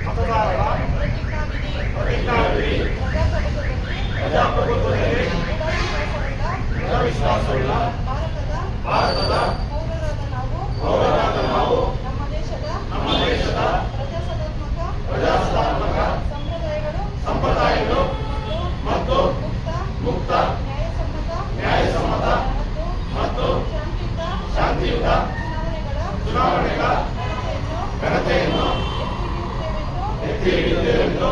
ಮತದಾರರ ಪ್ರತಿಜ್ಞಾವಿಧಿ ಪ್ರಜಾಪ್ರಭುತ್ವದಲ್ಲಿ ದೃಢವಿಶ್ವಾಸವುಳ್ಳ ಭಾರತದ ಪೌರರಾದ ನಾವು ನಮ್ಮ ದೇಶದ ಪ್ರಜಾಸತ್ತಾತ್ಮಕ ಸಂಪ್ರದಾಯಗಳು ಮತ್ತು ಮುಕ್ತ ನ್ಯಾಯಸಮ್ಮತ ಮತ್ತು ಶಾಂತಿಯುತ ಚುನಾವಣೆಗಳ ಘನತೆಯನ್ನು ಎತ್ತಿ ಹಿಡಿಯುತ್ತೇವೆಂದು